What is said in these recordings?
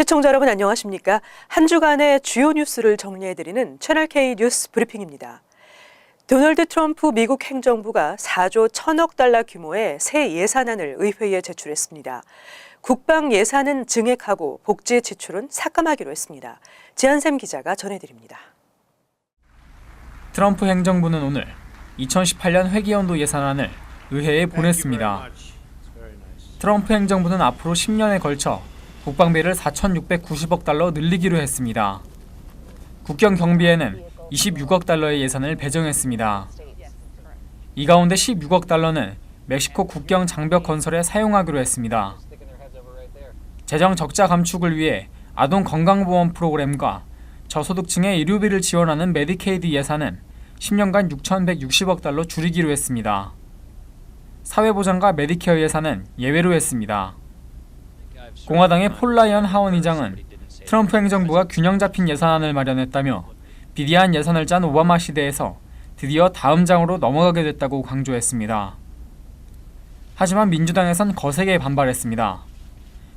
시청자 여러분 안녕하십니까? 한 주간의 주요 뉴스를 정리해드리는 채널K 뉴스 브리핑입니다. 도널드 트럼프 미국 행정부가 4조 1천억 달러 규모의 새 예산안을 의회에 제출했습니다. 국방 예산은 증액하고 복지 지출은 삭감하기로 했습니다. 지한샘 기자가 전해드립니다. 트럼프 행정부는 오늘 2018년 회계연도 예산안을 의회에 보냈습니다. 트럼프 행정부는 앞으로 10년에 걸쳐 국방비를 4,690억 달러 늘리기로 했습니다. 국경 경비에는 26억 달러의 예산을 배정했습니다. 이 가운데 16억 달러는 멕시코 국경 장벽 건설에 사용하기로 했습니다. 재정 적자 감축을 위해 아동 건강보험 프로그램과 저소득층의 의료비를 지원하는 메디케이드 예산은 10년간 6,160억 달러 줄이기로 했습니다. 사회보장과 메디케어 예산은 예외로 했습니다. 공화당의 폴 라이언 하원 의장은 트럼프 행정부가 균형 잡힌 예산안을 마련했다며 비대한 예산을 짠 오바마 시대에서 드디어 다음 장으로 넘어가게 됐다고 강조했습니다. 하지만 민주당에선 거세게 반발했습니다.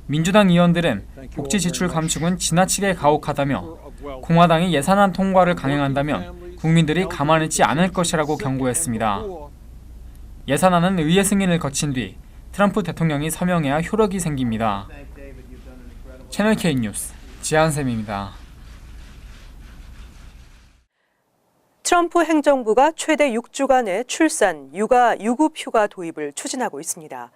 민주당 의원들은 복지 지출 감축은 지나치게 가혹하다며 공화당이 예산안 통과를 강행한다면 국민들이 가만히 있지 않을 것이라고 경고했습니다. 예산안은 의회 승인을 거친 뒤 트럼프 대통령이 서명해야 효력이 생깁니다. 채널K 뉴스 지한샘입니다. 트럼프 행정부가 최대 6주간의 출산, 육아, 유급휴가 도입을 추진하고 있습니다.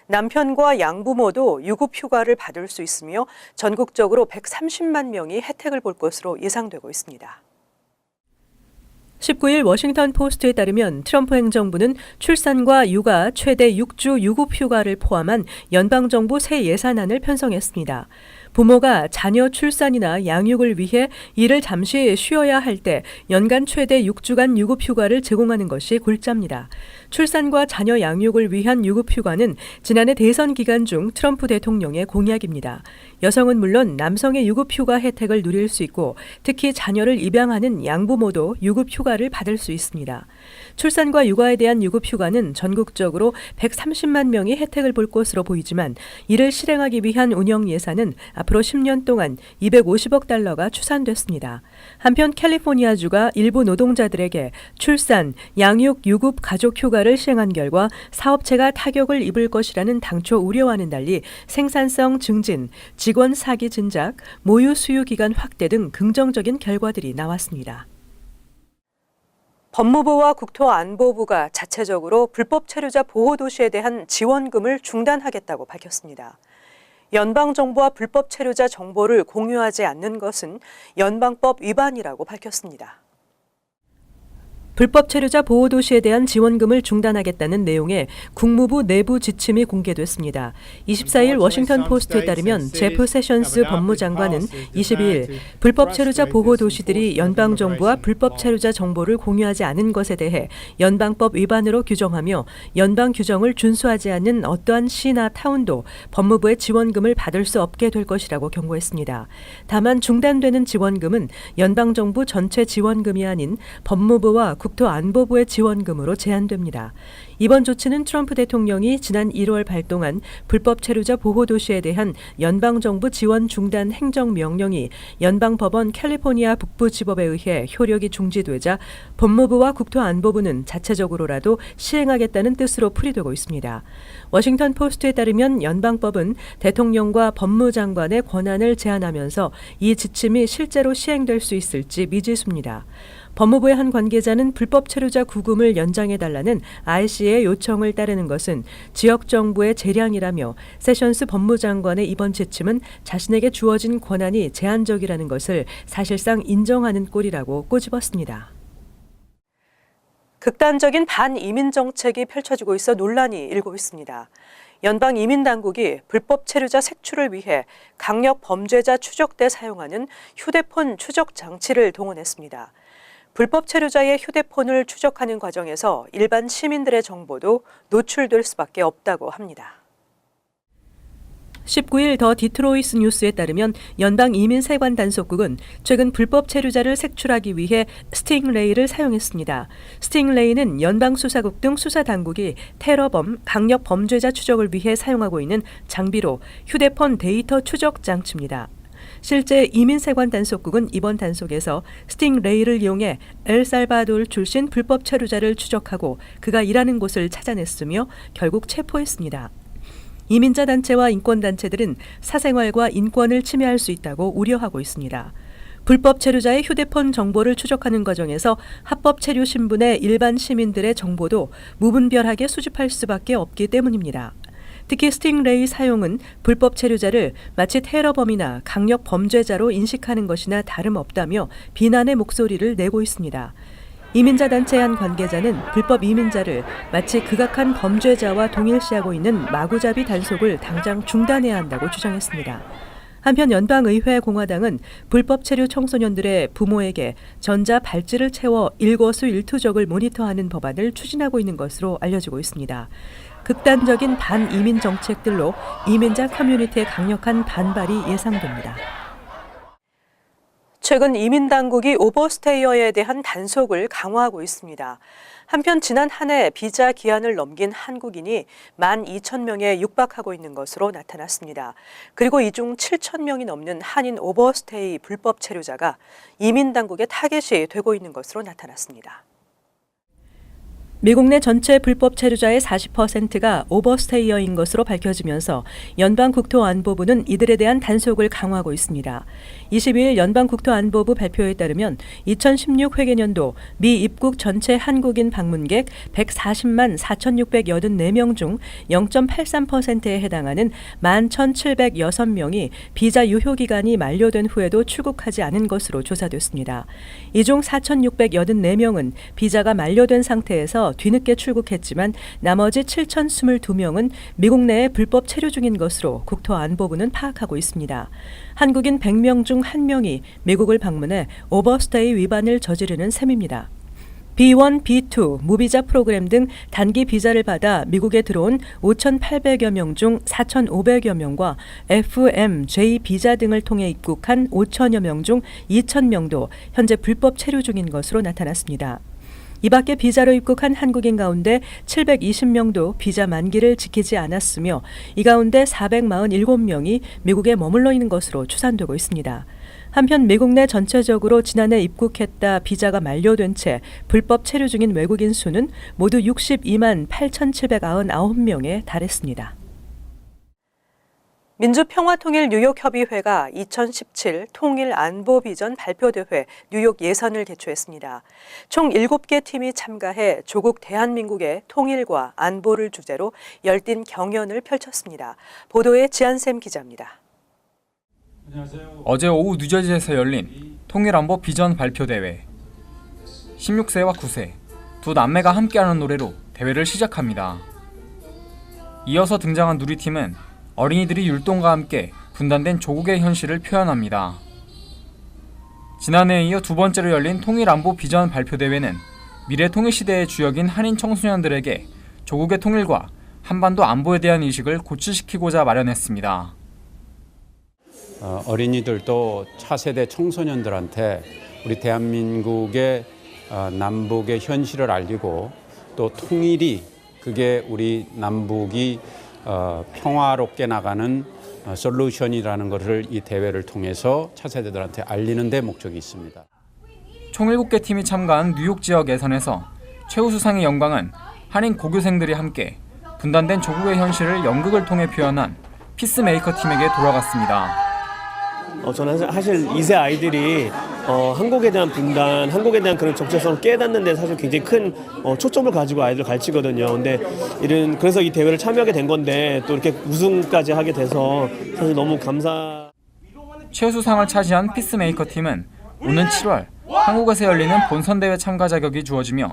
남편과 양부모도 유급휴가를 받을 수 있으며 전국적으로 130만 명이 혜택을 볼 것으로 예상되고 있습니다. 19일 워싱턴 포스트에 따르면 트럼프 행정부는 출산과 육아 최대 6주 유급휴가를 포함한 연방정부 새 예산안을 편성했습니다. 부모가 자녀 출산이나 양육을 위해 일을 잠시 쉬어야 할 때 연간 최대 6주간 유급휴가를 제공하는 것이 골자입니다. 출산과 자녀 양육을 위한 유급휴가는 지난해 대선 기간 중 트럼프 대통령의 공약입니다. 여성은 물론 남성의 유급휴가 혜택을 누릴 수 있고 특히 자녀를 입양하는 양부모도 유급휴가를 받을 수 있습니다. 출산과 육아에 대한 유급휴가는 전국적으로 130만 명이 혜택을 볼 것으로 보이지만 이를 실행하기 위한 운영 예산은 앞으로 10년 동안 250억 달러가 추산됐습니다. 한편 캘리포니아주가 일부 노동자들에게 출산, 양육, 유급, 가족 휴가를 시행한 결과 사업체가 타격을 입을 것이라는 당초 우려와는 달리 생산성 증진, 직원 사기 진작, 모유 수유 기간 확대 등 긍정적인 결과들이 나왔습니다. 법무부와 국토안보부가 자체적으로 불법 체류자 보호도시에 대한 지원금을 중단하겠다고 밝혔습니다. 연방정부와 불법 체류자 정보를 공유하지 않는 것은 연방법 위반이라고 밝혔습니다. 불법 체류자 보호도시에 대한 지원금을 중단하겠다는 내용의 국무부 내부 지침이 공개됐습니다. 24일 워싱턴 포스트에 따르면 제프 세션스 법무장관은 22일 불법 체류자 보호도시들이 연방정부와 불법 체류자 정보를 공유하지 않은 것에 대해 연방법 위반으로 규정하며 연방 규정을 준수하지 않는 어떠한 시나 타운도 법무부의 지원금을 받을 수 없게 될 것이라고 경고했습니다. 다만 중단되는 지원금은 연방정부 전체 지원금이 아닌 법무부와 국토안보부의 지원금으로 제한됩니다. 이번 조치는 트럼프 대통령이 지난 1월 발동한 불법 체류자 보호도시에 대한 연방정부 지원 중단 행정명령이 연방법원 캘리포니아 북부지법에 의해 효력이 중지되자 법무부와 국토안보부는 자체적으로라도 시행하겠다는 뜻으로 풀이되고 있습니다. 워싱턴 포스트에 따르면 연방법은 대통령과 법무장관의 권한을 제한하면서 이 지침이 실제로 시행될 수 있을지 미지수입니다. 법무부의 한 관계자는 불법 체류자 구금을 연장해달라는 RC의 요청을 따르는 것은 지역정부의 재량이라며 세션스 법무장관의 이번 지침은 자신에게 주어진 권한이 제한적이라는 것을 사실상 인정하는 꼴이라고 꼬집었습니다. 극단적인 반이민 정책이 펼쳐지고 있어 논란이 일고 있습니다. 연방 이민 당국이 불법 체류자 색출을 위해 강력 범죄자 추적대 사용하는 휴대폰 추적 장치를 동원했습니다. 불법 체류자의 휴대폰을 추적하는 과정에서 일반 시민들의 정보도 노출될 수밖에 없다고 합니다. 19일 더 디트로이트 뉴스에 따르면 연방 이민세관 단속국은 최근 불법 체류자를 색출하기 위해 스팅레이를 사용했습니다. 스팅레이는 연방수사국 등 수사당국이 테러범, 강력 범죄자 추적을 위해 사용하고 있는 장비로 휴대폰 데이터 추적 장치입니다. 실제 이민세관 단속국은 이번 단속에서 스팅레이를 이용해 엘살바도르 출신 불법 체류자를 추적하고 그가 일하는 곳을 찾아냈으며 결국 체포했습니다. 이민자 단체와 인권단체들은 사생활과 인권을 침해할 수 있다고 우려하고 있습니다. 불법 체류자의 휴대폰 정보를 추적하는 과정에서 합법 체류 신분의 일반 시민들의 정보도 무분별하게 수집할 수밖에 없기 때문입니다. 특히 스팅레이 사용은 불법 체류자를 마치 테러범이나 강력 범죄자로 인식하는 것이나 다름없다며 비난의 목소리를 내고 있습니다. 이민자 단체의 한 관계자는 불법 이민자를 마치 극악한 범죄자와 동일시하고 있는 마구잡이 단속을 당장 중단해야 한다고 주장했습니다. 한편 연방의회 공화당은 불법 체류 청소년들의 부모에게 전자 발찌를 채워 일거수일투족을 모니터하는 법안을 추진하고 있는 것으로 알려지고 있습니다. 극단적인 반이민 정책들로 이민자 커뮤니티의 강력한 반발이 예상됩니다. 최근 이민 당국이 오버스테이어에 대한 단속을 강화하고 있습니다. 한편 지난 한 해 비자 기한을 넘긴 한국인이 12,000명에 육박하고 있는 것으로 나타났습니다. 그리고 이 중 7,000명이 넘는 한인 오버스테이 불법 체류자가 이민 당국의 타겟이 되고 있는 것으로 나타났습니다. 미국 내 전체 불법 체류자의 40%가 오버스테이어인 것으로 밝혀지면서 연방국토안보부는 이들에 대한 단속을 강화하고 있습니다. 22일 연방국토안보부 발표에 따르면 2016 회계년도 미 입국 전체 한국인 방문객 140만 4,684명 중 0.83%에 해당하는 11,706명이 비자 유효기간이 만료된 후에도 출국하지 않은 것으로 조사됐습니다. 이 중 4,684명은 비자가 만료된 상태에서 뒤늦게 출국했지만 나머지 7,022명은 미국 내에 불법 체류 중인 것으로 국토안보부는 파악하고 있습니다. 한국인 100명 중 1명이 미국을 방문해 오버스테이 위반을 저지르는 셈입니다. B1, B2, 무비자 프로그램 등 단기 비자를 받아 미국에 들어온 5,800여 명 중 4,500여 명과 FM, J 비자 등을 통해 입국한 5,000여 명 중 2,000명도 현재 불법 체류 중인 것으로 나타났습니다. 이 밖에 비자로 입국한 한국인 가운데 720명도 비자 만기를 지키지 않았으며 이 가운데 447명이 미국에 머물러 있는 것으로 추산되고 있습니다. 한편 미국 내 전체적으로 지난해 입국했다 비자가 만료된 채 불법 체류 중인 외국인 수는 모두 62만 8,799명에 달했습니다. 민주평화통일 뉴욕협의회가 2017 통일안보비전 발표대회 뉴욕 예선을 개최했습니다. 총 7개 팀이 참가해 조국 대한민국의 통일과 안보를 주제로 열띤 경연을 펼쳤습니다. 보도에 지한샘 기자입니다. 어제 오후 뉴저지에서 열린 통일안보 비전 발표대회. 16세와 9세 두 남매가 함께하는 노래로 대회를 시작합니다. 이어서 등장한 누리팀은 어린이들이 율동과 함께 분단된 조국의 현실을 표현합니다. 지난해에 이어 두 번째로 열린 통일안보 비전 발표대회는 미래 통일시대의 주역인 한인 청소년들에게 조국의 통일과 한반도 안보에 대한 의식을 고취시키고자 마련했습니다. 어린이들도 차세대 청소년들한테 우리 대한민국의 남북의 현실을 알리고 또 통일이 그게 우리 남북이 평화롭게 나가는 솔루션이라는 것을 이 대회를 통해서 차세대들한테 알리는 데 목적이 있습니다. 총 7개 팀이 참가한 뉴욕 지역 예선에서 최우수상의 영광은 한인 고교생들이 함께 분단된 조국의 현실을 연극을 통해 표현한 피스메이커 팀에게 돌아갔습니다. 저는 사실 2세 아이들이 한국에 대한 분단, 한국에 대한 그런 정체성을 깨닫는 데 사실 굉장히 큰 초점을 가지고 아이들 가르치거든요. 근데 그래서 이 대회를 참여하게 된 건데 또 이렇게 우승까지 하게 돼서 사실 너무 최우수상을 차지한 피스메이커 팀은 오는 7월 한국에서 열리는 본선 대회 참가 자격이 주어지며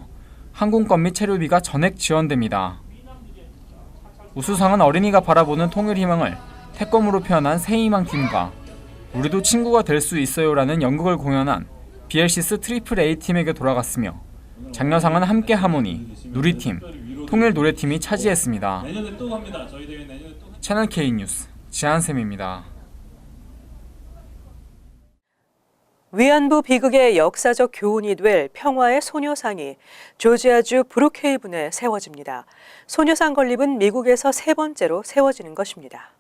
항공권 및 체류비가 전액 지원됩니다. 우수상은 어린이가 바라보는 통일 희망을 태권으로 표현한 새희망 팀과 우리도 친구가 될 수 있어요라는 연극을 공연한 BLCS 트리플 A 팀에게 돌아갔으며 장려상은 함께 하모니, 누리팀, 통일 노래팀이 차지했습니다. 채널 K 뉴스 지한샘입니다. 위안부 비극의 역사적 교훈이 될 평화의 소녀상이 조지아주 브룩헤이븐에 세워집니다. 소녀상 건립은 미국에서 세 번째로 세워지는 것입니다.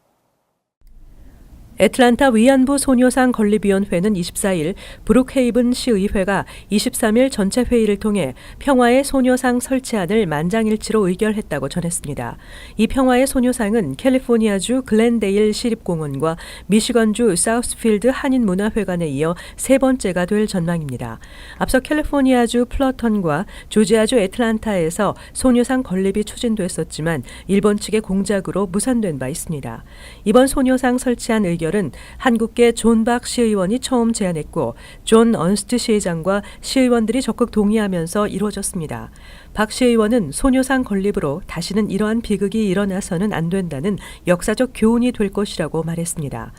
애틀란타 위안부 소녀상 건립위원회는 24일 브룩헤이븐 시의회가 23일 전체 회의를 통해 평화의 소녀상 설치안을 만장일치로 의결했다고 전했습니다. 이 평화의 소녀상은 캘리포니아주 글렌데일 시립공원과 미시건주 사우스필드 한인문화회관에 이어 세 번째가 될 전망입니다. 앞서 캘리포니아주 플러턴과 조지아주 애틀란타에서 소녀상 건립이 추진됐었지만 일본 측의 공작으로 무산된 바 있습니다. 이번 소녀상 설치안 의결은 한국계 존 박 시의원이 처음 제안했고 존 언스트 시의장과 시의원들이 적극 동의하면서 이루어졌습니다. 박 시의원은 소녀상 건립으로 다시는 이러한 비극이 일어나서는 안 된다는 역사적 교훈이 될 것이라고 말했습니다.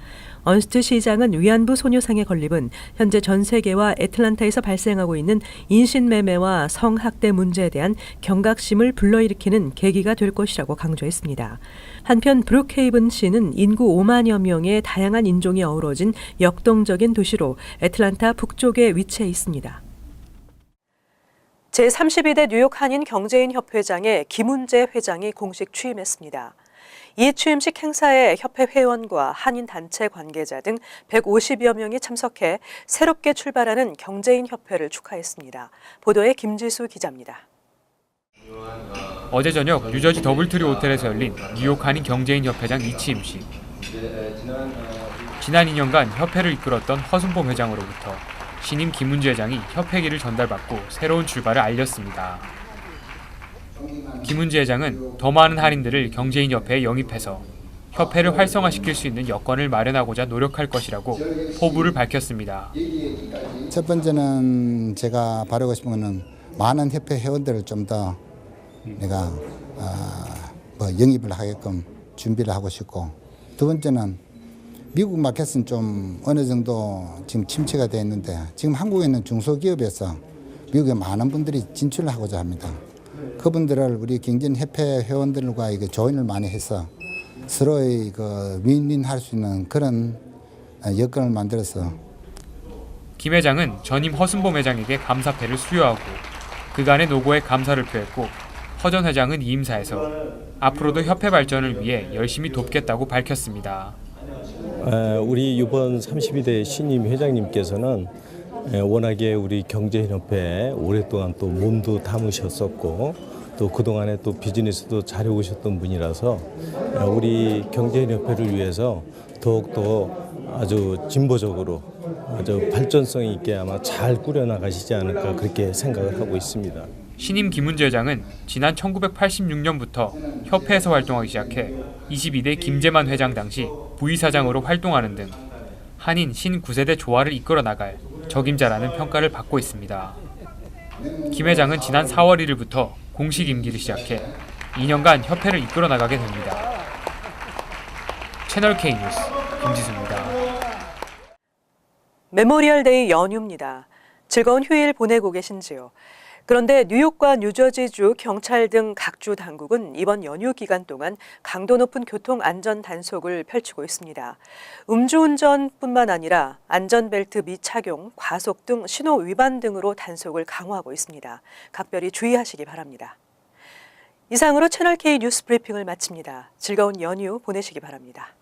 언스트 시장은 위안부 소녀상의 건립은 현재 전 세계와 애틀란타에서 발생하고 있는 인신매매와 성학대 문제에 대한 경각심을 불러일으키는 계기가 될 것이라고 강조했습니다. 한편 브룩헤이븐 시는 인구 5만여 명의 다양한 인종이 어우러진 역동적인 도시로 애틀란타 북쪽에 위치해 있습니다. 제32대 뉴욕 한인 경제인협회장에 김은재 회장이 공식 취임했습니다. 이 취임식 행사에 협회 회원과 한인 단체 관계자 등 150여 명이 참석해 새롭게 출발하는 경제인협회를 축하했습니다. 보도에 김지수 기자입니다. 어제 저녁 뉴저지 더블트리 호텔에서 열린 뉴욕 한인 경제인협회장 이취임식. 지난 2년간 협회를 이끌었던 허순범 회장으로부터 신임 김은재 회장이 협회기를 전달받고 새로운 출발을 알렸습니다. 김은재 회장은 더 많은 한인들을 경제인협회에 영입해서 협회를 활성화시킬 수 있는 여건을 마련하고자 노력할 것이라고 포부를 밝혔습니다. 첫 번째는 제가 바라고 싶은 것은 많은 협회 회원들을 좀 더 내가 영입을 하게끔 준비를 하고 싶고, 두 번째는 미국 마켓은 좀 어느 정도 지금 침체가 되어 있는데 지금 한국에 있는 중소기업에서 미국에 많은 분들이 진출을 하고자 합니다. 그분들을 우리 경제인협회 회원들과 이게 조인을 많이 해서 서로의 윈윈할 수 있는 그런 여건을 만들어서. 김 회장은 전임 허순범 회장에게 감사패를 수여하고 그간의 노고에 감사를 표했고, 허 전 회장은 이임사에서 앞으로도 협회 발전을 위해 열심히 돕겠다고 밝혔습니다. 우리 이번 32대 신임 회장님께서는 워낙에 우리 경제인협회에 오랫동안 또 몸도 담으셨었고 또 그동안에 또 비즈니스도 잘해오셨던 분이라서 우리 경제인협회를 위해서 더욱더 아주 진보적으로 아주 발전성 있게 아마 잘 꾸려나가시지 않을까 그렇게 생각을 하고 있습니다. 신임 김은재 회장은 지난 1986년부터 협회에서 활동하기 시작해 22대 김재만 회장 당시 부의사장으로 활동하는 등 한인 신9세대 조화를 이끌어 나갈 적임자라는 평가를 받고 있습니다. 김 회장은 지난 4월 1일부터 공식 임기를 시작해 2년간 협회를 이끌어 나가게 됩니다. 채널K 뉴스 김지수입니다. 메모리얼데이 연휴입니다. 즐거운 휴일 보내고 계신지요? 그런데 뉴욕과 뉴저지주 경찰 등 각주 당국은 이번 연휴 기간 동안 강도 높은 교통 안전 단속을 펼치고 있습니다. 음주운전뿐만 아니라 안전벨트 미착용, 과속 등 신호 위반 등으로 단속을 강화하고 있습니다. 각별히 주의하시기 바랍니다. 이상으로 채널K 뉴스 브리핑을 마칩니다. 즐거운 연휴 보내시기 바랍니다.